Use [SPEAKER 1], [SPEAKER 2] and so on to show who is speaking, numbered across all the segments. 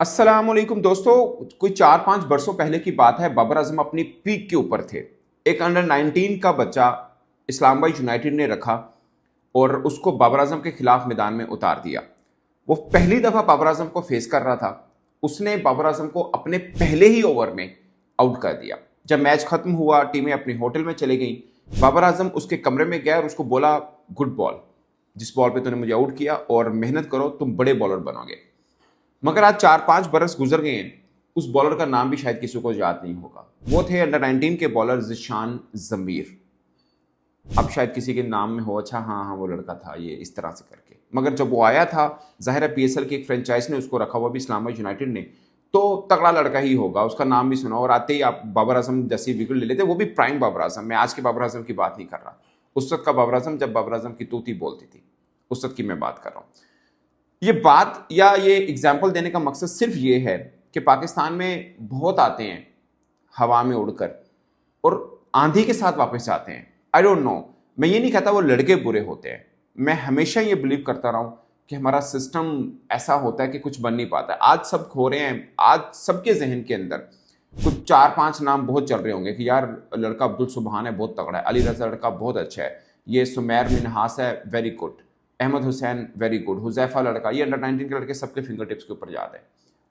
[SPEAKER 1] अस्सलाम वालेकुम दोस्तों। कोई 4-5 वर्षों पहले की बात है। बाबर आजम अपनी पीक के ऊपर थे। एक अंडर 19 का बच्चा इस्लामाबाद यूनाइटेड ने रखा और उसको बाबर आजम के खिलाफ मैदान में उतार दिया। वो पहली दफा बाबर आजम को फेस कर रहा था। उसने बाबर आजम को अपने पहले ही ओवर में आउट कर दिया। जब मैच खत्म हुआ, टीमें अपने होटल में चली गई। बाबर आजम उसके कमरे में गया और उसको बोला, गुड बॉल, जिस बॉल पे तूने मुझे आउट किया, और मेहनत करो, तुम बड़े बॉलर बनोगे। मगर आज 4-5 बरस गुजर गए हैं, उस बॉलर का नाम भी शायद किसी को याद नहीं होगा। वो थे अंडर 19 के बॉलर जिशान जमीर। अब शायद किसी के नाम में हो, अच्छा हाँ हाँ वो लड़का था, ये इस तरह से करके। मगर जब वो आया था, जाहिर है पीएसएल की एक फ्रेंचाइज ने उसको रखा हुआ, भी इस्लामाबाद यूनाइटेड ने, तो तगड़ा लड़का ही होगा, उसका नाम भी सुना। और आते ही आप बाबर आजम जैसी विकेट ले लेते, वो भी प्राइम बाबर आजम। मैं आज के बाबर आजम की बात नहीं कर रहा, उस वक्त का बाबर आजम जब बाबर आजम की तूती बोलती थी, उस वक्त की मैं बात कर रहा हूँ। ये बात या ये एग्जाम्पल देने का मकसद सिर्फ ये है कि पाकिस्तान में बहुत आते हैं हवा में उड़कर और आंधी के साथ वापस जाते हैं। आई डोंट नो, मैं ये नहीं कहता वो लड़के बुरे होते हैं। मैं हमेशा ये बिलीव करता रहा हूँ कि हमारा सिस्टम ऐसा होता है कि कुछ बन नहीं पाता। आज सब खो रहे हैं, आज सबके जहन के अंदर कुछ 4-5 नाम बहुत चल रहे होंगे कि यार लड़का अब्दुल सुबहान है, बहुत तगड़ा है, अली रजा लड़का बहुत अच्छा है, ये सुमैर मिनहास है, very good, Ahmed Hussain very good, Huzaifa लड़का, ये अंडर 19 के लड़के सबके फिंगर टिप्स के ऊपर याद है।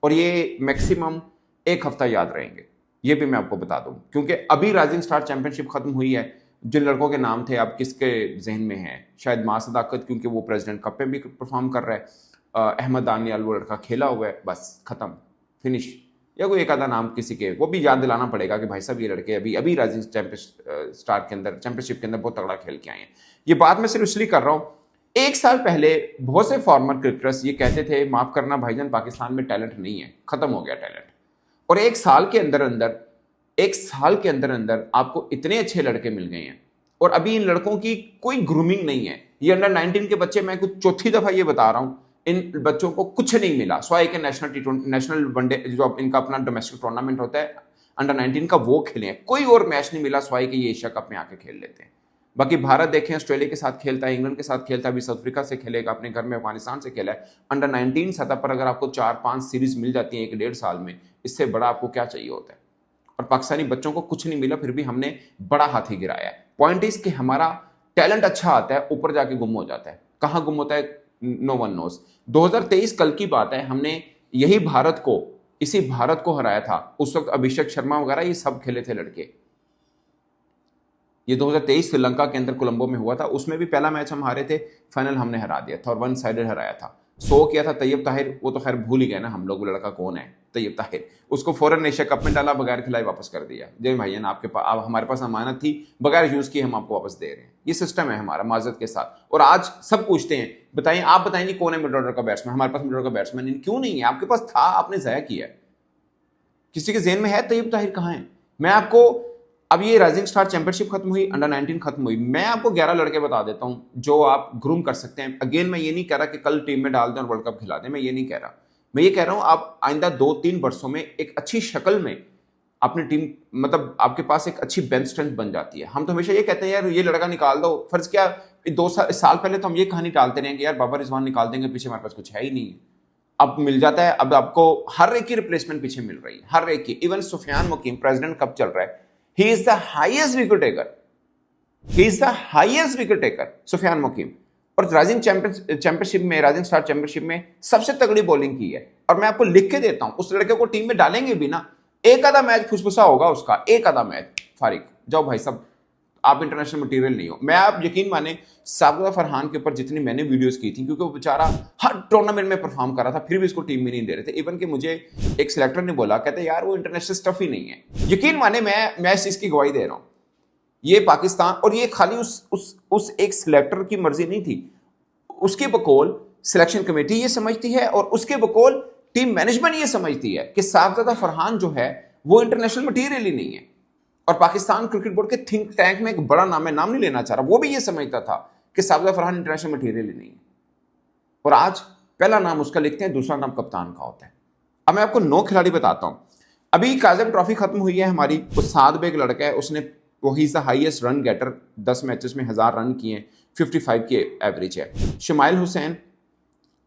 [SPEAKER 1] और ये मैक्सिमम एक हफ्ता याद रहेंगे, ये भी मैं आपको बता दूं, क्योंकि अभी राइजिंग स्टार चैंपियनशिप खत्म हुई है। जिन लड़कों के नाम थे, अब किसके जहन में है? शायद मां सदाकत, क्योंकि वो प्रेसिडेंट कप में भी परफॉर्म कर रहा है। अहमद दानियाल, वो लड़का खेला हुआ है, बस खत्म, फिनिश। या कोई एक आधा नाम किसी के, वो भी याद दिलाना पड़ेगा कि भाई साहब ये लड़के अभी अभी राइजिंग स्टार के अंदर, चैंपियनशिप के अंदर बहुत तगड़ा खेल के आए हैं। ये बात मैं सिर्फ इसलिए कर रहा हूं, एक साल पहले बहुत से फॉर्मर क्रिकेटर्स ये कहते थे, माफ करना भाईजान, पाकिस्तान में टैलेंट नहीं है, खत्म हो गया टैलेंट। और एक साल के अंदर अंदर आपको इतने अच्छे लड़के मिल गए हैं। और अभी इन लड़कों की कोई ग्रूमिंग नहीं है। ये अंडर 19 के बच्चे, मैं कुछ चौथी दफा ये बता रहा हूं, इन बच्चों को कुछ नहीं मिला स्वाय के नेशनल वनडे, जो इनका अपना डोमेस्टिक टूर्नामेंट होता है अंडर 19 का, वो खेले हैं। कोई और मैच नहीं मिला स्वाय के ये एशिया कप में आके खेल लेते हैं। बाकी भारत देखें, ऑस्ट्रेलिया के साथ खेलता है, इंग्लैंड के साथ खेलता है, अभी साउथ अफ्रीका से खेलेगा, अपने घर में अफगानिस्तान से खेला है। अंडर 19 सतह पर अगर आपको 4-5 सीरीज मिल जाती है 1-1.5 साल में, इससे बड़ा आपको क्या चाहिए होता है? और पाकिस्तानी बच्चों को कुछ नहीं मिला, फिर भी हमने बड़ा हाथी गिराया है। पॉइंट इज कि हमारा टैलेंट अच्छा आता है, ऊपर जाके गुम हो जाता है। कहां गुम होता है? No one knows. 2023 कल की बात है, हमने यही इसी भारत को हराया था। उस वक्त अभिषेक शर्मा वगैरह ये सब खेले थे लड़के। ये 2023 श्रीलंका के अंदर कोलंबो में हुआ था, उसमें भी पहला मैच हम हारे थे, फाइनल हमने हरा दिया था और 1 साइडेड हराया था। 100 किया था तैयब ताहिर, वो तो खैर भूल ही गए ना हम लोग, वो लड़का कौन है तैयब ताहिर। उसको फौरन एशिया कप में डाला, बगैर खिलाए वापस कर दिया। जय भाईजान, आपके पास, आप हमारे पास अमानत थी, बगैर यूज किए हम आपको वापस दे रहे हैं। ये सिस्टम है हमारा माजरत के साथ। और आज सब पूछते हैं, बताइए, आप बताएंगे कौन है मिडल ऑर्डर का बैट्समैन? हमारे पास मिडल ऑर्डर का बैट्समैन क्यों नहीं है? आपके पास था, आपने जाया किया। किसी के जेहन में है तैयब ताहिर कहाँ है? मैं आपको, अब ये राइजिंग स्टार चैंपियनशिप खत्म हुई, अंडर 19 खत्म हुई, मैं आपको 11 लड़के बता देता हूं जो आप ग्रूम कर सकते हैं। अगेन मैं ये नहीं कह रहा कि कल टीम में डाल दें और वर्ल्ड कप खिला दें, मैं ये नहीं कह रहा। मैं ये कह रहा हूं आप आइंदा 2-3 वर्षों में एक अच्छी शक्ल में अपनी टीम, मतलब आपके पास एक अच्छी बेंच स्ट्रेंथ बन जाती है। हम तो हमेशा ये कहते हैं यार ये लड़का निकाल दो, फर्ज क्या 2 साल पहले तो हम ये कहानी टालते रहे कि यार बाबर रिजवान निकाल देंगे, पीछे हमारे पास कुछ है ही नहीं। अब मिल जाता है, अब आपको हर एक की रिप्लेसमेंट पीछे मिल रही है, हर एक की। इवन सुफियान मुकीम, प्रेसिडेंट कप चल रहा है, he is the highest wicket taker, he is the highest wicket taker, Sufiyan मुकीम। और राइजिंग चैंपियनशिप में, राइजिंग स्टार चैंपियनशिप में सबसे तगड़ी बॉलिंग की है। और मैं आपको लिख के देता हूं, उस लड़के को टीम में डालेंगे भी ना, एक आधा मैच फुसफुसा होगा उसका, एक आधा मैच फारिग जाओ भाई साहब, आप इंटरनेशनल मटेरियल नहीं हो। मैं, आप यकीन माने, साबिका फरहान के ऊपर जितनी मैंने वीडियोस की थी, क्योंकि वो बेचारा हर टूर्नामेंट में परफॉर्म कर रहा था, फिर भी इसको टीम में नहीं दे रहे थे। इवन कि मुझे एक सिलेक्टर ने बोला, कहते यार वो इंटरनेशनल स्टफ ही नहीं है। यकीन माने, मैं इस चीज की गवाही दे रहा हूं। ये पाकिस्तान, और ये खाली उस एक सिलेक्टर की मर्जी नहीं थी, उसकी बकौल सिलेक्शन कमेटी ये समझती है और उसके बकौल टीम मैनेजमेंट ये समझती है कि साबिका फरहान जो है वो इंटरनेशनल मटीरियल ही नहीं है। और पाकिस्तान क्रिकेट बोर्ड के थिंक टैंक में एक बड़ा नाम है, नाम नहीं लेना चाह रहा, वो भी ये समझता था कि साबिका फरहान इंटरनेशनल मटेरियल ही नहीं है। और आज पहला नाम उसका लिखते हैं, दूसरा नाम कप्तान का होता है। अब मैं आपको 9 खिलाड़ी बताता हूं। अभी काजम ट्रॉफी खत्म हुई है हमारी, उस्ताद बेग लड़का है, उसने, वो ही the highest run getter, 10 matches में 1000 रन किए, 55 की एवरेज है। शमाइल हुसैन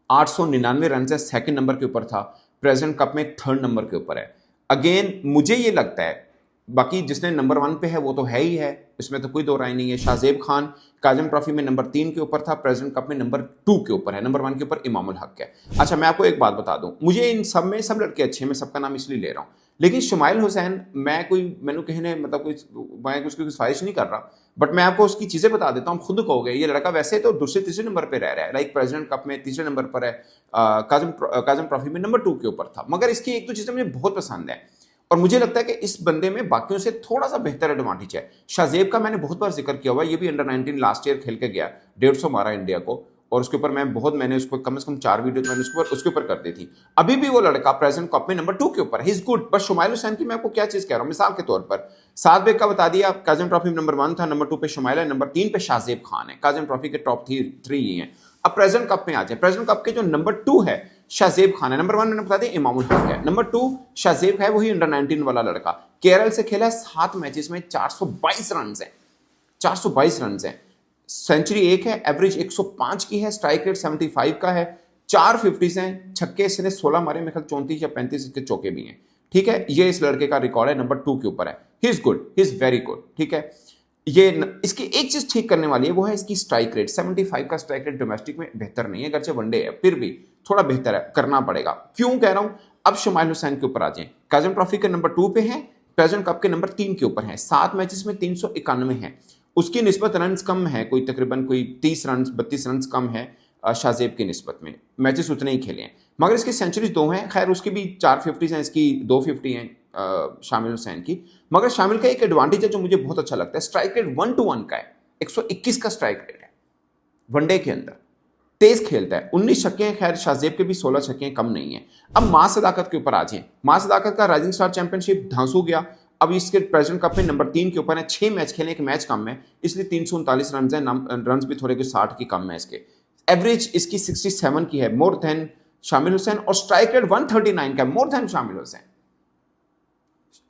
[SPEAKER 1] 899 रन से सेकंड नंबर के ऊपर था। प्रेसिडेंट कप में 3rd नंबर के ऊपर है। अगेन मुझे ये लगता है, बाकी जिसने नंबर 1 पे है वो तो है ही है, इसमें तो कोई दो राय नहीं है। शाहजेब खान काजम ट्रॉफी में नंबर 3 के ऊपर था, प्रेसिडेंट कप में नंबर 2 के ऊपर है, नंबर 1 के ऊपर इमामुल हक है। अच्छा मैं आपको एक बात बता दूं, मुझे इन सब में सब लड़के अच्छे हैं, मैं सबका नाम इसलिए ले रहा हूं, लेकिन शुमाइल हुसैन मैंने कहने मतलब मैं उसकी कोई ख्वाहिश नहीं कर रहा, बट मैं आपको उसकी चीजें बता देता हूं, खुद कहोगे ये लड़का वैसे तो दूसरे तीसरे नंबर पे रह रहा है, लाइक प्रेसिडेंट कप में तीसरे नंबर पर है, काजम ट्रॉफी में नंबर 2 के ऊपर था, मगर इसकी एक दो चीजें मुझे बहुत पसंद है और मुझे लगता है कि इस बंदे में बाकियों से थोड़ा सा बेहतर एडवांटेज है। शाहजेब का मैंने बहुत बार जिक्र किया हुआ है, ये भी अंडर 19 लास्ट ईयर खेल के गया, 150 मारा इंडिया को, और उसके ऊपर मैंने उसको कम से कम 4 वीडियो मैंने उसके ऊपर कर दी थी। अभी भी वो लड़का प्रेजेंट कप में नंबर 2 के ऊपर है, इज गुड। बस शुमाइल हुसैन की मैं आपको क्या चीज कह रहा हूं, मिसाल के तौर पर सात बेग का बता दिया, काजम ट्रॉफी में नंबर 1 था, नंबर 2 पे शुमाइल है, नंबर 3 पे शाहजेब खान है, काजम ट्रॉफी के टॉप 3 ये हैं। अब प्रेजेंट कप में आ जाए, प्रेजेंट कप के जो नंबर 2 है शाहजेब खान है, नंबर 1 मैंने बता दिया इमामुल हक है, नंबर 2 शाहजेब है, वही अंडर 19 वाला लड़का, केरल से खेला 7 मैचेस में 422 रन है, 422 रन है, सेंचुरी 1 है, एवरेज 105 की है, स्ट्राइक रेट 75 का है, 4 50s हैं, छक्के इसने 16 मारे, मेरे ख्याल 34 या 35 इसके चौके भी हैं। ठीक है, ये इस लड़के का रिकॉर्ड है, नंबर 2 के ऊपर है, he is good, he is very good. ठीक है, इसकी एक चीज ठीक करने वाली है, वो है इसकी स्ट्राइक रेट। 75 का स्ट्राइक रेट डोमेस्टिक में बेहतर नहीं है, अगरचे वनडे है, फिर भी थोड़ा बेहतर है, करना पड़ेगा। क्यों कह रहा हूं, अब शुमाइल हुसैन के ऊपर आ जाए, काजम ट्रॉफी के नंबर 2 पे है, प्रेजेंट कप के नंबर 3 के ऊपर है, 7 मैचेस में 391 है, उसकी निस्बत रन कम है, कोई तकरीबन कोई 30 रन 32 रन कम है शाहजेब की निस्बत में, मैचेस उतने ही खेले हैं, मगर इसकी सेंचुरीज 2 हैं, खैर उसकी भी 4 50s हैं, इसकी 2 50 हैं शामिल हुसैन की। मगर शामिल का एक एडवांटेज है जो मुझे बहुत अच्छा लगता है, स्ट्राइक रेट 1 to 1 का है, 121 का स्ट्राइक रेट है, वनडे के अंदर तेज खेलता है, 19 छक्के हैं, खैर शाहजेब के भी 16 छक्के हैं, कम नहीं है। अब मां सदाकत के ऊपर आ जाए, मां सदाकत का राइजिंग स्टार चैंपियनशिप धांसू गया, अब इसके प्रेसिडेंट कप में नंबर 3 के ऊपर है, 6 मैच खेले, एक मैच कम है, इसलिए 339 रन है, रन भी थोड़े 60 की कम है इसके, एवरेज इसकी 67 की है, मोर देन शामिल हुसैन, और स्ट्राइक रेट 139 का है, मोर देन शामिल हुसैन।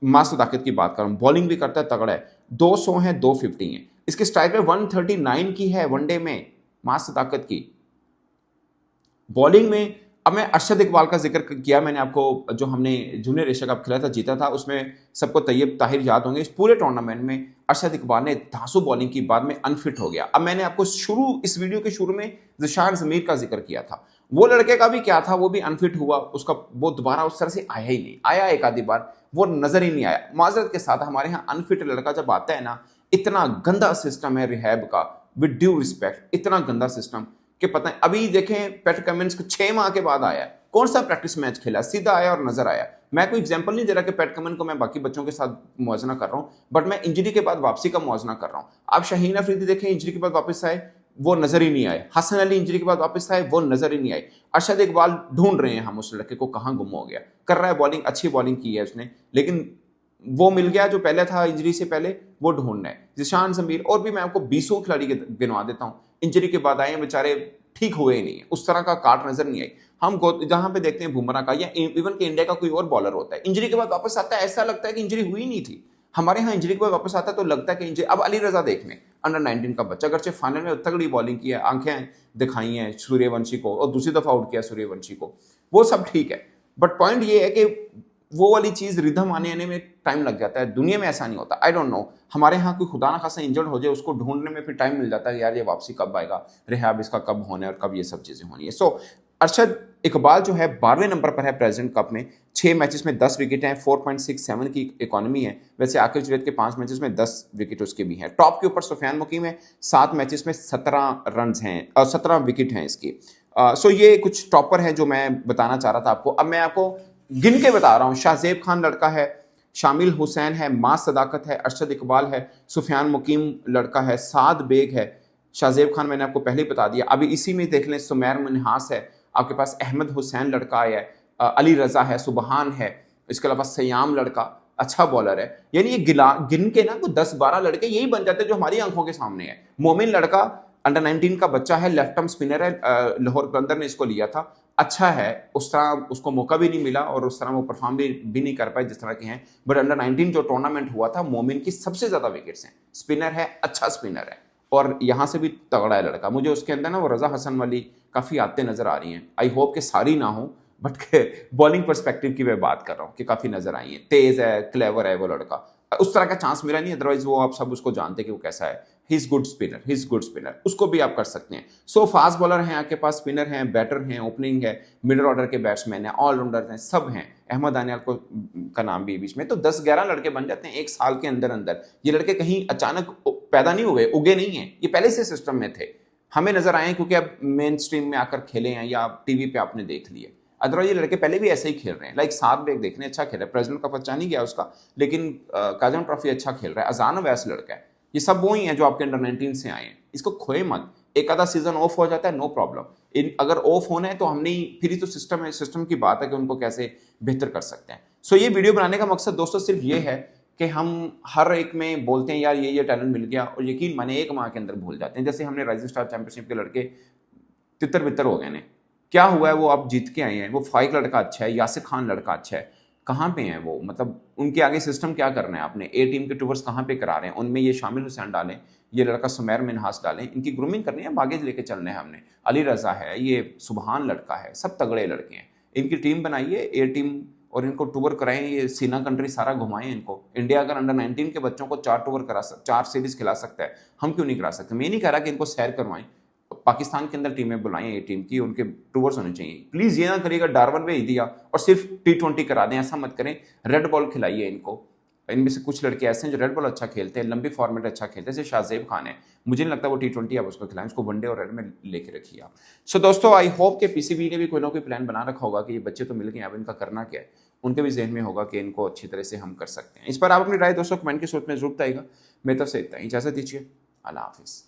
[SPEAKER 1] मां सदाकत की बात कर रहा हूं, बॉलिंग भी करता है, तगड़ा है, 200 है, 250 है, इसकी स्ट्राइक रेट 139 की है वनडे में मां सदाकत की। बॉलिंग में अब मैं अरशद इकबाल का जिक्र किया मैंने आपको, जो हमने जूनियर एशिया कप खेला था, जीता था, उसमें सबको तैयब ताहिर याद होंगे, इस पूरे टूर्नामेंट में अरशद इकबाल ने धांसू बॉलिंग की, बाद में अनफिट हो गया। अब मैंने आपको इस वीडियो के शुरू में ज़िशान ज़मीर का जिक्र किया था, वो लड़के का भी क्या था, वो भी अनफिट हुआ, उसका वो दोबारा उस तरह से आया ही नहीं, आया एक आधी बार, वो नजर ही नहीं आया। माजरत के साथ हमारे यहाँ अनफिट लड़का जब आता है ना, इतना गंदा सिस्टम है रिहैब का, विद ड्यू रिस्पेक्ट, इतना गंदा सिस्टम कि पता है। अभी देखें पैट कमिंस को 6 माह के बाद आया, कौन सा प्रैक्टिस मैच खेला, सीधा आया और नजर आया। मैं कोई एग्जांपल नहीं दे रहा कि पैट कमिंस को मैं बाकी बच्चों के साथ मुआवजा कर रहा हूं, बट मैं इंजरी के बाद वापसी का मुआवजा कर रहा हूं। आप शाहीन अफरीदी देखें, इंजरी के बाद वापस आए, वो नजर ही नहीं आए। हसन अली इंजरी के बाद वापस आए, वो नजर ही नहीं आए। अरशद इकबाल ढूंढ रहे हैं हम उस लड़के को, कहां गुम हो गया, कर रहा है बॉलिंग, अच्छी बॉलिंग की है उसने, लेकिन वो मिल गया जो पहले था इंजरी से पहले, वो ढूंढना है। जिशान जमीर और भी मैं आपको 20 खिलाड़ी गिनवा देता हूं, इंजरी के बाद आए बेचारे, ठीक हुए ही नहीं, उस तरह का काट नजर नहीं आई। हम जहां पे देखते हैं बुमराह का या इवन के इंडिया का कोई और बॉलर होता है, इंजरी के बाद वापस आता है, ऐसा लगता है कि इंजरी हुई नहीं थी। हमारे यहाँ इंजरी के बाद वापस आता है तो लगता है कि इंजरी। अब अली रजा देख लें, अंडर 19 का बच्चा, अगरचे फाइनल में तगड़ी बॉलिंग की है, आंखें दिखाई हैं सूर्यवंशी को और दूसरी दफा आउट किया सूर्यवंशी को, वो सब ठीक है, बट पॉइंट ये है कि वो वाली चीज रिदम आने में टाइम लग जाता है। दुनिया में ऐसा नहीं होता, आई डोंट नो, हमारे यहाँ कोई खुदा ना खासा इंजर्ड हो जाए, उसको ढूंढने में फिर टाइम मिल जाता है, यार ये वापसी कब आएगा, रिहैब इसका कब होना है और कब ये सब चीजें होनी है। सो अरशद इकबाल जो है 12वें नंबर पर है प्रेसिडेंट कप में, 6 मैचेस में 10 विकेट हैं, 4.67 की इकोनॉमी है। वैसे आकिब जवेद के 5 मैचेस में 10 विकेट उसके भी हैं। टॉप के ऊपर सुफियान मुकीम है, 7 मैचेस में 17 रन हैं और 17 विकेट हैं इसकी। सो ये कुछ टॉपर हैं जो मैं बताना चाह रहा था आपको। अब मैं आपको गिन के बता रहा हूं, शाहजेब खान लड़का है, शामिल हुसैन है, मां सदाकत है, अरशद इकबाल है, सुफियान मुकीम लड़का है, साद बेग है, शाहजेब खान मैंने आपको पहले ही बता दिया। अभी इसी में देख लें, सुमैर मनहास है आपके पास, अहमद हुसैन लड़का है, अली रजा है, सुबहान है, इसके अलावा सयाम लड़का अच्छा बॉलर है। यानी ये गिन के ना कोई 10-12 लड़के यही बन जाते हैं जो हमारी आंखों के सामने है। मोमिन लड़का अंडर 19 का बच्चा है, लेफ्ट आर्म स्पिनर है, लाहौर कलंदर ने इसको लिया था, अच्छा है, उस तरह उसको मौका भी नहीं मिला और उस तरह वो परफॉर्म भी नहीं कर पाए जिस तरह के हैं। बट अंडर 19 जो टूर्नामेंट हुआ था, मोमिन की सबसे ज्यादा विकेट्स हैं, स्पिनर है, अच्छा स्पिनर है और यहां से भी तगड़ा है लड़का। मुझे उसके अंदर ना वो रजा हसन वाली काफी आते नजर आ रही हैं, आई होप कि सारी ना हो, बट बॉलिंग पर्सपेक्टिव की मैं बात कर रहा हूँ कि काफ़ी नज़र आई है, तेज़ है, क्लेवर है वो लड़का। उस तरह का चांस मिला नहीं, अदरवाइज वो आप सब उसको जानते कि वो कैसा है। He is good spinner, he is good spinner, उसको भी आप कर सकते हैं। सो फास्ट बॉलर हैं आपके पास, स्पिनर हैं, बैटर हैं, ओपनिंग है, मिडल ऑर्डर के बैट्समैन हैं, ऑलराउंडर हैं, सब हैं। अहमद दानियाल को का नाम भी बीच में, तो 10-11 लड़के बन जाते हैं एक साल के अंदर अंदर। ये लड़के कहीं अचानक पैदा नहीं हुए, उगे नहीं हैं, ये पहले से सिस्टम में थे। हमें नजर आए क्योंकि अब मेन स्ट्रीम में आकर खेले हैं या टीवी पे आपने देख लिए। अदरवाइज ये लड़के पहले भी ऐसे ही खेल रहे हैं। लाइक सात बेग देखने अच्छा खेल रहा है, प्रेसिडेंट कप अच्छा नहीं गया उसका, लेकिन काजम ट्रॉफी अच्छा खेल रहा है। अजान वैस लड़का है। ये सब वो ही हैं जो आपके अंडर 19 से आए हैं, इसको खोए मत। एक आधा सीजन ऑफ हो जाता है, नो प्रॉब्लम। इन अगर ऑफ होना है तो हमने फिर ही तो सिस्टम है, सिस्टम की बात है कि उनको कैसे बेहतर कर सकते हैं। सो ये वीडियो बनाने का मकसद दोस्तों सिर्फ ये है कि हम हर एक में बोलते हैं यार ये टैलेंट मिल गया, और यकीन माने एक माह के अंदर भूल जाते हैं। जैसे हमने राइजिंग स्टार चैंपियनशिप के लड़के तितर बितर हो गए ने, क्या हुआ है, वो आप जीत के आए हैं। वो फाइक लड़का अच्छा है, यासिर खान लड़का अच्छा है, कहाँ पे हैं वो, मतलब उनके आगे सिस्टम क्या करना है आपने। ए टीम के टूवर्स कहाँ पे करा रहे हैं, उनमें ये शामिल हुसैन डालें, ये लड़का सुमैर मिनहास डालें, इनकी ग्रूमिंग करनी है, बागेज लेके चलने हैं हमने। अली रजा है, ये सुबहान लड़का है, सब तगड़े लड़के हैं। इनकी टीम बनाइए, ए टीम, और इनको टूर कराएं, ये सीना कंट्री सारा घुमाएं इनको। इंडिया अगर अंडर 19 के बच्चों को 4 टूर करा 4 सीरीज खिला सकता है, हम क्यों नहीं करा सकते। मैं नहीं कह रहा कि इनको सैर करवाएं, पाकिस्तान के अंदर टीमें बुलाएं, ये टीम की उनके टूवर्स होने चाहिए। प्लीज ये ना करिएगा डार्वन भेज दिया और सिर्फ T20 करा दें, ऐसा मत करें। रेड बॉल खिलाइए इनको। इनमें से कुछ लड़के ऐसे हैं जो रेड बॉल अच्छा खेलते हैं, लंबी फॉर्मेट अच्छा खेलते हैं, जैसे शाहजेब खान है। मुझे नहीं लगता वो T20 आप उसको खिलाएं, उसको वनडे और रेड में लेके रखिए आप। सो दोस्तों, आई होप कि पीसीबी ने भी कोई ना कोई प्लान बना रखा होगा कि ये बच्चे तो मिल गए, अब इनका करना क्या है। उनके भी जहन में होगा कि इनको अच्छी तरह से हम कर सकते हैं। इस पर आप अपनी राय दोस्तों कमेंट के सूरत में जरूर बताइएगा। मेरी तरफ से इतना ही, इजाजत दीजिए, अल्लाह हाफिज़।